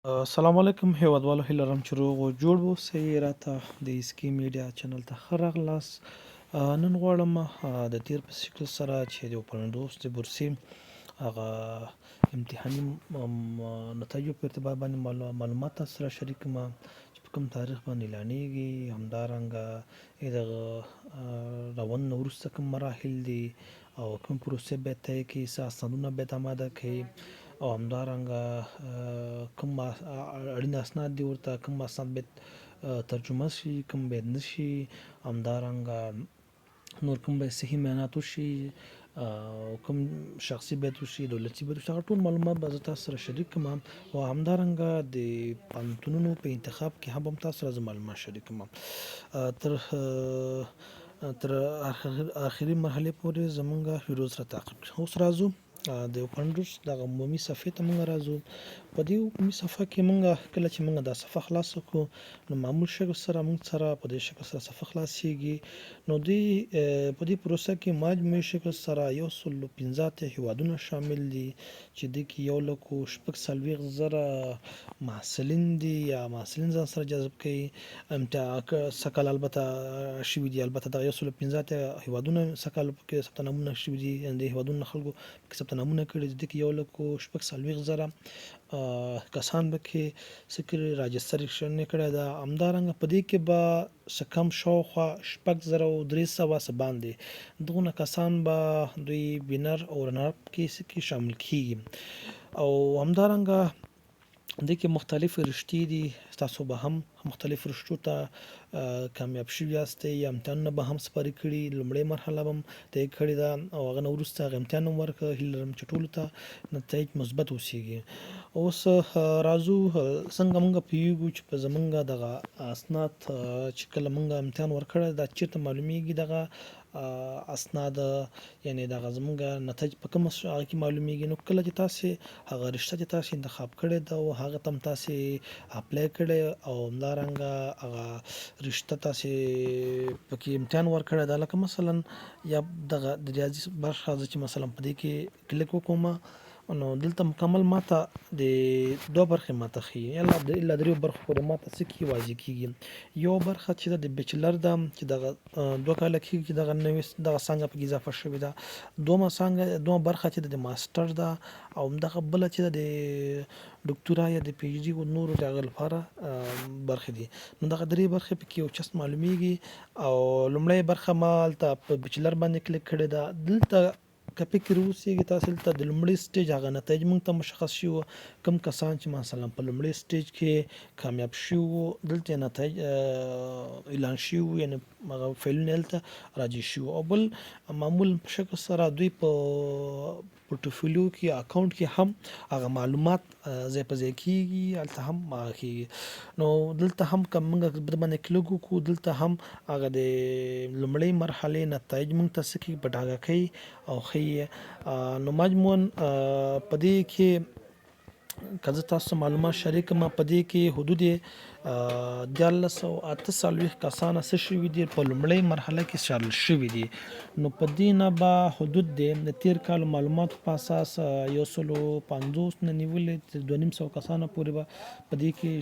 السلام علیکم هیوادوالو، هیله لرم چې روغ او جوړ اوسئ. راته د اسکی میډیا چینل ته ښه راغلاست. نن غواړم د تیر په شکل سره چې د 52 د بورسي هغه امتحاني نتایجو په ارتباط باندې معلومات تاسو سره شریک کړم چې په کوم تاریخ باندې اعلانیږي، همدارنګه دغه روند نه وروسته کوم مراحل دي او کوم پروسې باید طی کړي، څه اسنادونه باید آماده کړي او همدارنګه کوم اړین اسناد دي، ورته کوم اسناد باید ترجمه شي، کوم باید نشي، همدارنګه نور کوم باید صحي معاینات وشي او کوم شخصي باید وشي، دولتي باید وشي. هغه ټول معلومات به زه تاسو سره شریک کړم او همدارنګه د پوهنتونونو په انتخاب کې هم تاسو سره زه معلومات شریک کړم. تر اخري مرحلې پورې زمونږ ویډیو سره تعقیب کړئ. اوس راځو د 52 دغه عمومي صفحې ته مونږ راځو. په دې عمومي صفحه کې مونږ کله چې مونږ دا صفحه خلاصه کړو نو معمول شکل سره مونږ سره په دې شکل سره صفحه خلاصیږي. نو په دې پروسه کې مجموعي شکل سره 115 هیوادونه شامل دي چې د کې 1,40,000 محصلین دي یا محصلین ځان سره جذب کوي. سکال البته شوي دي، البته دغه 115 هیوادونه سکال کې ثبت نامونه شوي دي، د هیوادونو خلکو کې ثبت نامونه کړي دي. د کې 1,40,000 کسان به کې سکري راجستریشن کړی ده. همدارنګه په دې کې به څه کم شاوخوا 6,300 باندې دغونه کسان به دوی وینر او رنر اپ کې شامل کیږي او همدارنګه دې کې مختلف رشتې دي. تاسو به هم مختلف رشتو ته کامیاب شوي یاستئ یا امتحانونه به هم سپاري کړي. لومړۍ مرحله به هم طی کړې ده او هغه نه وروسته هغه امتحان هم ورکړه. هیله لرم چې ټولو ته نتایج مثبت اوسیږي. اوس راځو څنګه مونږ پوهیږو چې په زمونږ دغه اسناد چې کله مونږ امتحان ورکړی دا چیرته معلومیږي دغه اسناد، یعنی دغه زمونږ نتایج په کوم هغه کې معلومیږي. نو کله چې تاسو هغه رشته چې تاسو انتخاب کړی ده او هغه تم تاسو اپلای کړی او همدارنګه هغه رشته تاسو پکې امتحان ورکړی ده، لکه مثلا یا دغه د ریاضي برخه چې مثلا په دې کې کلیک وکوم نو دلته مکمل ماته د دوه برخې ماته ښیي، الا دریو برخو پورې ماته څه کې واضح کیږي. یو برخه چې د بیچلر ده چې دغه 2 کاله کېږي چې دغه نوې دغه څانګه پکې اضافه شوې ده. دوه برخه چې د ماستر ده او همدغه بله چې د ډاکټورا یا د پی ایچ ډي او نورو د هغه لپاره برخې دي. نو دغه درې برخې پکې یو چست معلومیږي او لومړۍ برخه ما هلته په بیچلر باندې کلیک کړې ده. دلته که فکر وسیږي تاسو ته د لومړي سټیج هغه نتایج موږ ته مشخص شي. کم کسان چې مثلا په لومړي سټیج کې کامیاب شي دلته نتایج اعلان شي، یعنی هغه فیلونه دلته راځي شي. او بل معمول په شکل سره دوی په پورټفولیو کې اکاونټ کې هم هغه معلومات ځای په ځای کیږي، هلته هم کیږي. نو دلته هم که موږ باندې کلیک وکړو دلته هم هغه د لومړۍ مرحلې نتایج موږ ته څه کوي په ډاګه کوي او ښیي. نو مجموعاً په دې کې که زه تاسو معلومات شریک کړم، په دې کې حدود 1448 کسان څه شوي دي په لومړۍ مرحله کې شامل شوي دي. نو په دې نه به حدود د تیر کال معلوماتو په اساس 150 نه نیولې 250 کسانو پورې به په دې کې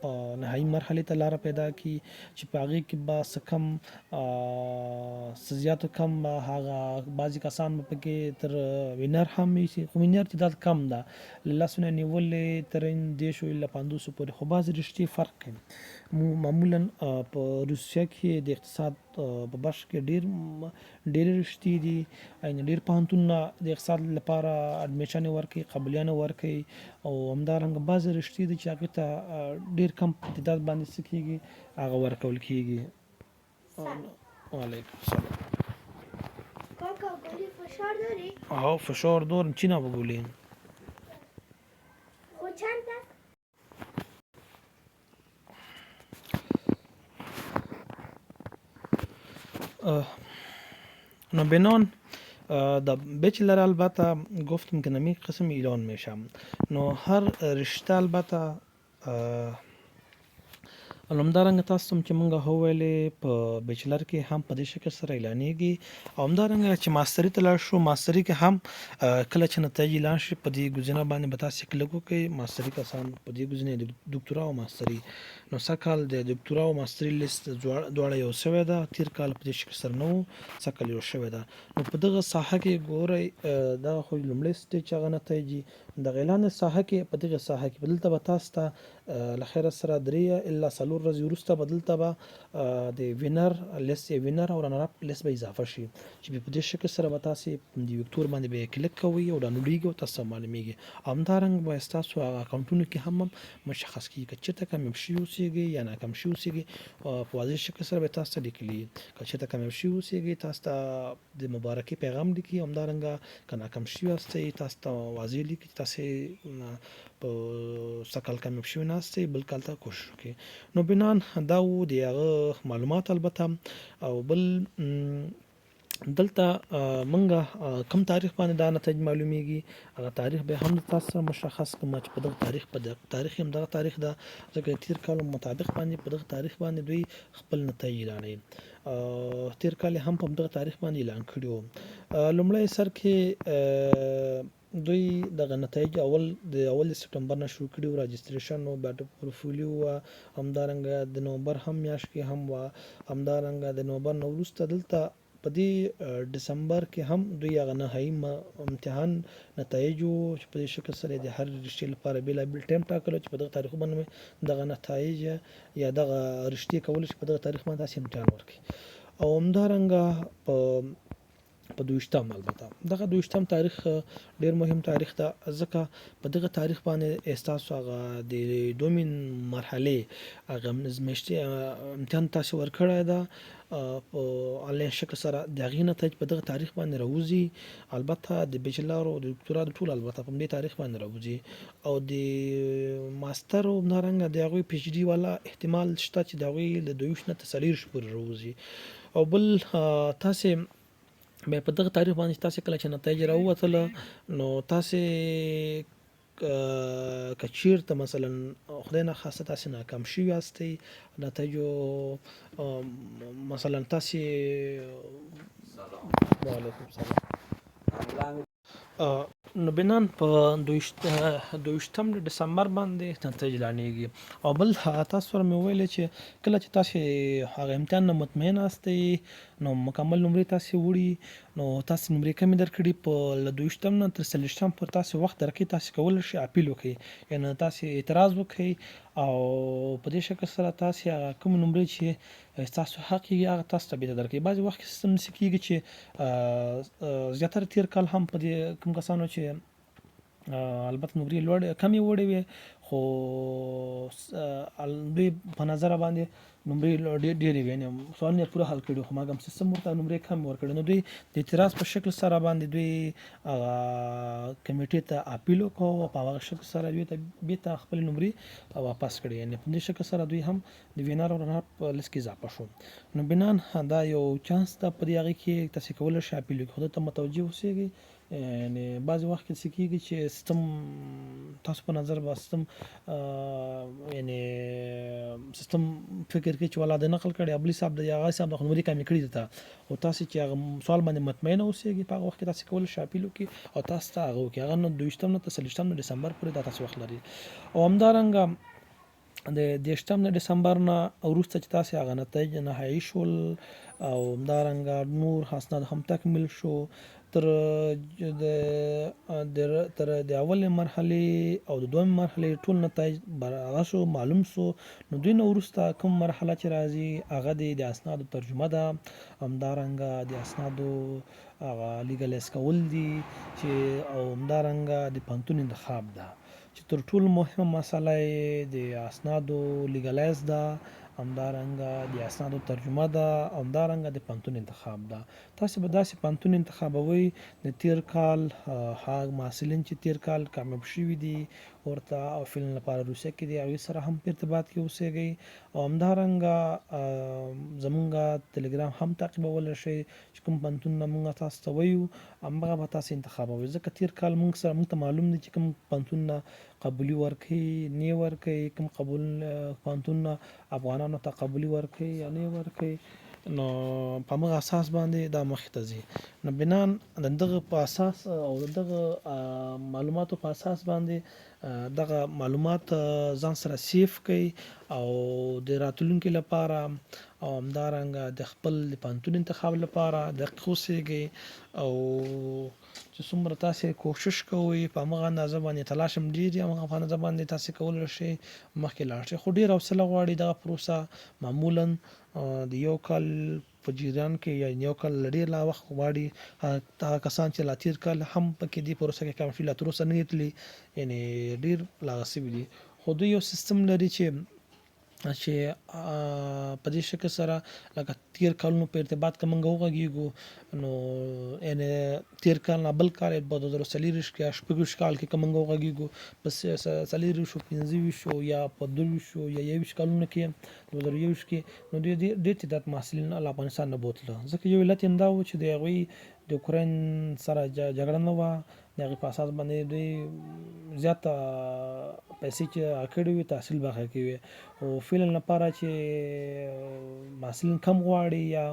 په نهایي مرحلې ته لاره پیدا کړي چې په هغې کې به څه کم څه زیات کم هغه بعضې کسان به پکې تر وینر هم وي، خو وینر تعداد کم ده، له 10 نه نیولې تر 10 الا 50 پورې. خو بعضې رشتې فرق کوي. معمولا په روسیه کې د اقتصاد په برخه کې ډېرې رشتې دي، ډېر پوهنتونونه د اقتصاد لپاره اډمیشن ورکوي، قبولیانې ورکوي او همدارنګه بعضې رشتې دي چې هغې ته ډېر کم تعداد باندې څه کېږي هغه ورکول کېږي. وعلیکم السلام. کاکا گلی فشار داری؟ فشار دارم. چی نبگولیم؟ خود چند است؟ نو بنان د بیچلر البته گفتم که نمی قسم ایران میشم. نو هر رشته البته همدارنګه تاسو ته چې مونږ وویلې په بیچلر کې هم په دې شکل سره اعلانېږي او همدارنګه چې ماستري ته لاړ شو ماستري کې هم کله چې نتایج اعلان شي په دې ګزینه باندې به تاسو کلیک وکړئ ماستري کسان په دې ګزینه د ډاکټرا او ماستري نو سږکال د ډاکټرا او ماستري لیست دواړه یو شوی ده تیر کال په دې شکل سره نه و سږکال یو شوی ده نو په دغه ساحه کې ګورئ دغه خو لومړی سټیج هغه نتایج دغه اعلان ساحه کې په دغه ساحه کې بدلته به تاسو ته له خیره سره 3 الا 4 ورځې وروسته بدلته به د وینر لیست وینر او رنر اپ لیست به اضافه شي چې په دې شکل سره به تاسو د وکتور باندې به کلیک کوئ او ډاونلوډ او تاسو معلومیږي همدارنګ به تاسو اکاونټونو کې هم مشخص کیږي چې چیرته کم شي اوسېږي یا ناکام شي اوسېږي په واضح شکل سره به تاسو لیکلي که چیرته کم شي اوسېږي تاسو ته د مبارکي پیغام لیکي همدارنګ که ناکام شي واستئ تاسو ته واضح لیکي تاسو په سکل کم شي ناستئ بل کال ته کوشش وکړئ نو بنان دا و د هغه معلومات البته او بل دلته منګه کم تاریخ باندې دا نتایج معلومیږي هغه تاریخ به هم تاسو سره مشخص کوم چې په دغه تاریخ هم دغه تاریخ ده ځکه تیر کال مطابق باندې په دغه تاریخ باندې دوی خپل نتایج اعلانوي تیر کال هم په دغه تاریخ باندې اعلان کړي لومړی سر کې دوی دغه نتایج اول سپتمبر نه شروع کړي او راجستریشن او بیټ پورټفولیو همدارنګه د نومبر هم میاشت کې هم همدارنګه د نومبر نو وروسته دلته په دې دسمبر کې هم دوی هغه نهایي امتحان نتایج چې په دې شکل سره د هر رشتې لپاره بیلابیل ټایم ټاکلو چې په دغه تاریخ باندې دغه نتایج یا دغه رشتې کول چې په دغه تاریخ باندې تاسو امتحان ورکړي او همدارنګه په 22 البته دغه 22 تاریخ ډیر مهم تاریخ ده ځکه په دغه تاریخ باندې احساس هغه د دومین مرحله هغه مزمشتي امتحان تاسو ورکړی ده په انلاین شکل سره د غي نتایج په دغه تاریخ باندې راوځي البته د بیچلر او د ډاکټرا د ټول البته په دې تاریخ باندې راوځي او د ماستر او نارنګ د هغه پی ایچ ډي والا احتمال شته چې د هغه له 22 نه 30 پورې راوځي او بل تاسو بیا په دغه تاریخ باندې تاسو کله چې نتایج راووتله نو تاسو کچیرته مثلا خدای نه خاصه تاسو ناکام شي یاستئ نتایجو مثلا تاسو وعلیکم السلام نو بنان په 22 دسمبر باندې نتایج اعلانېږي او بل تاسو سره مې ویل چې کله چې تاسو هغه امتحان نه مطمئن یاستئ نو مکمل نمرې تاسو وړي نو تاسو نمرې کمې درکړي په 22 نه تر 30 پر تاسو وخت درکې تاسو کول شي اپیل وکړي یعنی تاسو اعتراض وکړي او په دې شکل سره تاسو هغه کوم نمرې چې تاسو حق یې هغه تاسو ته به درکړي بعض وخت سیستم سکیږي چې زیاتره تیر کال هم په دې کوم کسانو چې البته نمرې لوړ کمې وړې وي خو دوی په نظر باندې نمرې ډېرې وي نه سوالونه پوره حل کړي خو ماګم سیستم ورته نمرې کم ورکړي نو دوی د اعتراض په شکل سره باندې دوی کمیټې ته اپیل وکړو په هغه شکل سره دوی ته بیرته خپل نمرې واپس کړي یعنی په دې شکل سره دوی هم د وینر او رنر په لیست کې اضافه شو نو بنان دا یو چانس ده په دې هغه کې تاسو کولای شئ اپیل وکړئ خو ته متوجه اوسئ یعنی بعض وخت کې سکیږي چې سیستم تاسو په نظر به سیستم یعنی سیستم فکر کوي چې ولا د نقل کړي ابلی صاحب د هغه صاحب د خنوري کمی کړی ده او تاسو چې هغه سوال باندې مطمئن اوسئ په هغه وخت کې تاسو کول شاپیل وکي او تاسو ته هغه کې هغه نو 22 نه 30 دسمبر پورې دا تاسو وخت لري او همدارنګ د 18 دسمبر نه وروسته چې تاسو هغه نتایج نهایي شول او همدارنګ نور اسناد هم تکمیل شو تر د اول مرحله او د دویم مرحله ټول نتایج برابر شو معلوم شو نو دوی نو وروسته کوم مرحله چې راځي هغه د اسناد ترجمه ده همدارنګ د اسنادو هغه لیګل اسکول دي چې او همدارنګ د پنتون انتخاب ده چې تر ټولو مهمه مسله د اسنادو لیګلایز ده همدارنګ د اسنادو ترجمه ده همدارنګ د پنتون انتخاب ده تاسو به داسې پنتون انتخابوي د تیر کال هغه محصلین چې تیر کال کامیاب شوي دي ورته او فلم لپاره روسیه کې دی هغوی سره هم په ارتباط کې اوسیږئ او همدارنګه زمونږ تلګرام هم تعقیبولی شئ چې کوم پنتونونه مونږ تاسو ته وایو همغه به تاسو انتخابوئ ځکه تیر کال مونږ ته معلوم دی چې کوم پنتونونه قبولي ورکوي نه ورکوي، کوم قبول پوهنتونونه افغانانو ته قبولي ورکوي یا نه ورکوي، نو په همغه اساس باندې دا مخې ته ځي. نو بنان د دغه په اساس او د دغه معلوماتو په اساس باندې دغه معلومات ځان سره سیف کوي او د راتلونکي لپاره او همدارنګه د خپل د پوهنتون انتخاب لپاره دقیق اوسیږي او چې څومره تاسې کوشش کوئ په همغه اندازه باندې تلاش هم ډېر وي، همغه په اندازه باندې تاسې کولی شئ مخکې لاړ شئ. خو ډېر حوصله غواړي دغه پروسه، معمولا د یو کال په جریان کې یا یو کال له ډېر لا وخت غواړي. هغه کسان چې لا تېر کال هم پکې دې پروسه کې کامیاب شوي لا تر اوسه نه دي تللي، یعنې ډېر لا هغه سوي دي. خو دوی یو سیستم لري چې په دې شکل سره لکه تېر کالونو په ارتباط که موږ وغږېږو نو یعنې تېر کال نه بل کال په 2024 کې یا 26 کال کې که موږ وغږېږو په 24 25 یا په 22 یا 21 کلونو کې 2021 کې نو ډېر تعداد محصلین له افغانستان نه بوتله، ځکه یو علت یې همدا و چې د هغوی د اوکراین سره جګړه نه وه، د هغې په اساس باندې دوی زیاته پیسې چې کړې وې تحصیل برخه کې وې او فعلا لپاره چې محصلین کم غواړي یا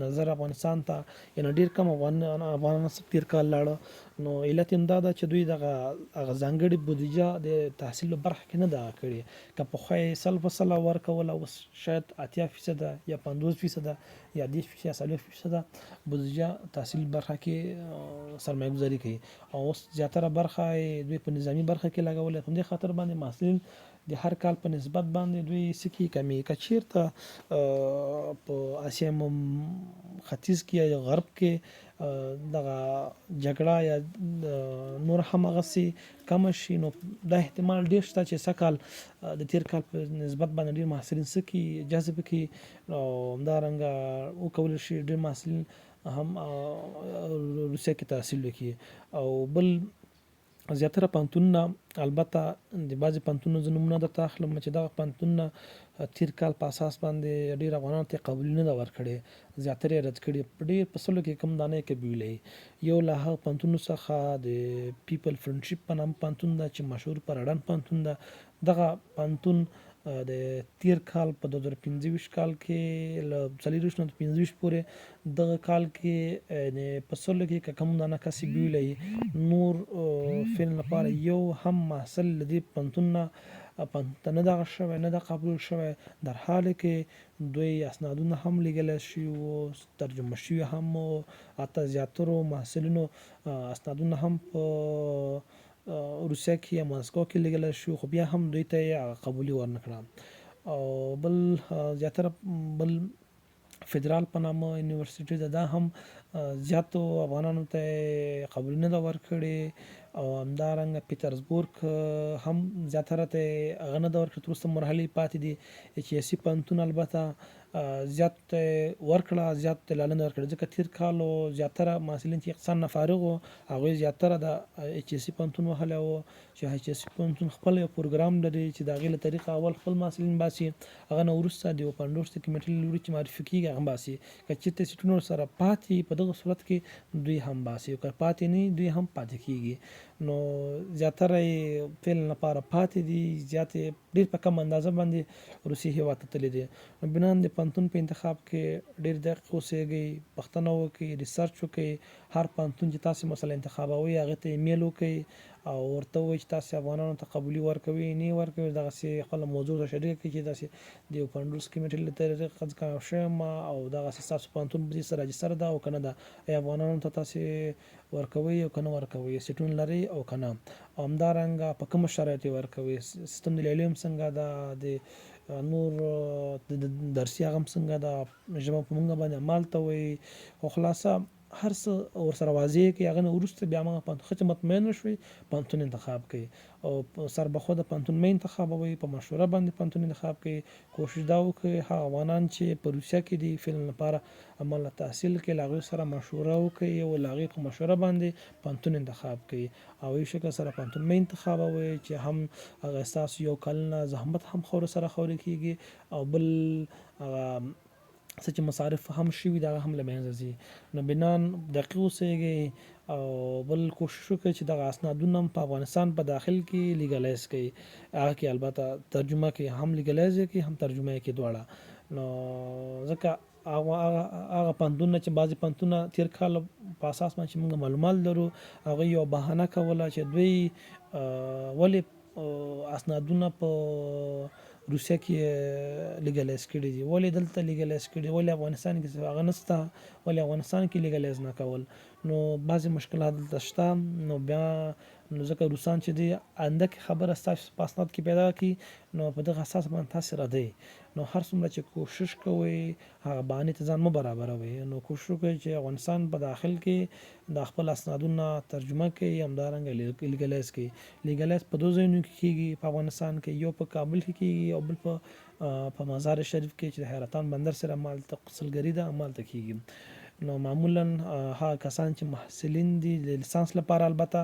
نظر افغانستان ته یعنې ډېر کم افغانان تېر کال لاړه، نو علت یې همدا ده چې دوی دغه هغه ځانګړې بودیجه د تحصیل په برخه کې نه ده کړې. که پخوا یې 100% ورکوله، اوس شاید 80% یا 50% یا 10% یا 40% بودیجه تحصیل برخه کې سرمایه گذاري کوي او اوس زیاتره برخه دوی په نظامی برخه کې لګولې. په دې خاطر باندې محصلین د هر کال په نسبت باندې دوی سکی کمی که چیرته په اسیا ختیځ کې یا غرب کې دغه جګړه یا نور هم هغسې کمه شي، نو دا احتمال ډېر شته چې سږ کال د تېر کال په نسبت باندې ډېر محصلین څه کړي جذب کړي او همدارنګه وکولی شي ډېر محصلین هم روسیه کې تحصیل وکړي. او بل زیاتره پوهنتونونه، البته د بعضې پوهنتونونو زه نومونه درته اخلم چې دغه پوهنتونونه تېر کال په اساس باندې ډېر افغانانو ته قبولي نه ده ورکړې، زیاتره یې رد کړي. په ډېر په سلو کې کم دانې قبیلې یو له هغه پوهنتونونو څخه د پیپل فرندشپ په نامه پوهنتون ده چې مشهور په رډن پوهنتون ده. دغه پوهنتون د تېر کال په 2025 کال کې له 24 نه 25 پورې دغه کال کې په سلو کې که کم دانه کسې بیولی نور فعلا لپاره یو هم محصل له دې پوهنتون نه نه دغه شوی نه ده قبول شوی، در حال کې دوی اسنادونه هم لیږلی شوي وو، ترجمه شوي هم وو، حتی زیاترو محصلینو اسنادونه هم په روسیه کې یا ماسکو کې لیږلی شوي، خو بیا هم دوی ته یې قبولي ورنه کړه. او بل زیاتره بل فدرال په نامه یونیورسټي ده، دا هم زیاتو افغانانو ته قبولي نه ده ورکړې او همدارنګه پیټرزبورګ هم زیاتره ته هغه نه ده ورکړې، تر اوسه مرحلې پاتې دي. ایچ ای سي پوهنتون البته زیات ورکړه، زیات لا نه ورکړه، ځکه تېر کال زیاتره محصلین چې اقتصاد نه فارغ وو هغوی زیاتره د ایچ ای سي پوهنتون وهلی وو چې ایچ ای سي پوهنتون خپل یو پروګرام لري چې د هغې له طریقه اول خپل محصلین باسي، هغه نه وروسته د اوپن ډورس د کمیټې له لوري چې معرفي کېږي هغه باسي. که چېرته سیټونه ورسره پاتې په دغه صورت کې دوی هم باسي، که پاتې نه دوی هم پاتې کېږي. نو زیاتره یې فعلا لپاره پاتې دي، زیات ډېر په کم اندازه باندې روسیې هېواد ته تللي دي. نو بنان د پوهنتون په انتخاب کې ډېر دقیق اوسېږئ، پوښتنه وکړئ، ریسرچ وکړئ. هر پوهنتون چې تاسې مثلا انتخابوئ هغې ته ایمیل وکړئ او ورته ووایئ چې تاسې افغانانو ته قبولي ورکوئ نه یې ورکوئ، دغسې خپله موضوع ته شریکه کړئ چې داسې د اوپن ډورس کمیټې له طریقه کامیاب شوی یم او دغسې ستاسو پوهنتون په دې سره راجستر ده او که نه ده، آیا افغانانو ته تاسې ورکوئ او که نه ورکوئ، سیټونه لرئ او که نه، او همدارنګه په کومو شرایطو یې ورکوئ، سیستم د لیلیو هم څنګه ده، د نور د درسي هغه هم څنګه ده، ژبه په موږ باندې عمل ته وایي. خو خلاصه هر څه ورسره واضح کړئ، هغه نه وروسته بیا هماغه پوهنتون ښه چې مطمئن شوئ پوهنتون انتخاب کړئ او سربخوده پوهنتون مه انتخابوئ، په مشوره باندې پوهنتون انتخاب کړئ. کوشش دا وکړئ هغه افغانان چې په روسیه کې دي فعلا لپاره عمل تحصیل کې له هغوی سره مشوره وکړئ او له هغې په مشوره باندې پوهنتون انتخاب کړئ او یو شکل سره پوهنتون مه انتخابوئ چې هم هغه ستاسو یو کلونه زحمت هم خاورو سره خاورې کېږي او بل هغه څه چې مصارف هم شوي دغه هم له منځه ځي. نو بنان دقیق اوسیږي او بل کوشش وکړئ چې دغه اسنادونه په افغانستان په داخل کې لیګلایز کړئ. هغه کې البته ترجمه کې هم لیګلایز کړئ هم ترجمه کې دواړه. نو ځکه هغه پوهنتونونه چې بعضې پوهنتونونه تېر کال په اساس باندې چې موږ معلومات لرو هغوی یوه بهانه کوله چې دوی ولې اسنادونه په روسیه کې لیګلایز کړي دي، ولې دلته لیګلایز کړي دي، ولې افغانستان کې هغه نشته، ولې افغانستان کې لیګلایز نه کول. نو بعضې مشکلات دلته شته. نو بیا نو ځکه روسان چې دی آینده کې خبره ستاسو په اسناد کې پیدا کړي نو په دغه اساس باندې تاسې ردئ. نو هر څومره چې کوشش کوئ هغه بهانې ته ځان مه برابروئ. نو کوشش وکړئ چې افغانستان په داخل کې د خپل اسنادونه ترجمه کړئ، همدارنګه لیګلایز کړئ. لیګلایز په دوه ځایونو کې کېږي په افغانستان کې، یو په کابل کې کېږي او بل په مزار شریف کې چې د حیرتان بندر سره همالته غسلګري ده همالته کېږي. نو معمولا هغه کسان چې محصلین دي د لیسانس لپاره البته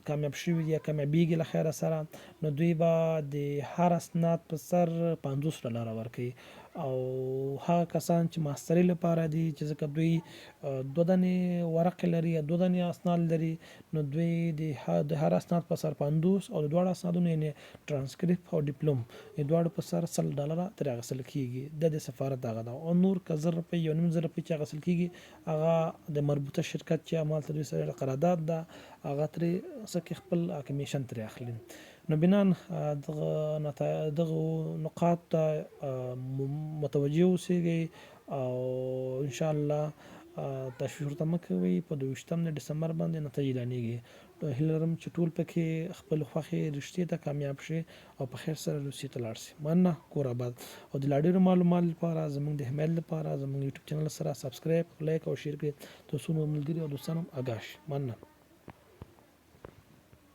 کامیاب شوي دي یا کامیابیږي له خیره سره نو دوی به د هر اسناد په سر $50 ورکوي. او هغه کسان چې ماسترۍ لپاره دي چې ځکه دوی 2 دانې ورقې لري یا 2 دانې اسناد لري نو دوی د هر اسناد په سر 50 او د دواړو اسنادونو یعنې ترانسکریپټ او ډیپلوم د دواړو په سر $100 ترې اخیستل کېږي. د سفارت دغه ده. او نور که 1000 روپۍ یا 9,000 روپۍ چې اخیستل کېږي هغه د مربوطه شرکت چې همالته دوی سره قرارداد ده هغه ترې څه کې خپل کمیشن ترې اخلي. نو بنان دغه نقاط ته متوجه اوسئ او انشاءالله تشویش ورته مه کوئ. په 22 ډسمبر باندې نتایج اعلانېږي. هیله لرم چې ټول پکې خپل خوښې رشتې ته کامیاب شي او په خیر سره روسیې ته لاړ شي. مننه. کور آباد. او د لا ډېرو معلوماتو لپاره زموږ د حمایت لپاره زموږ یوټیوب چینل سره سبسکرایب، لایک او شیر کړئ ترڅو مو ملګري او دوستان هم آګاه شي. مننه.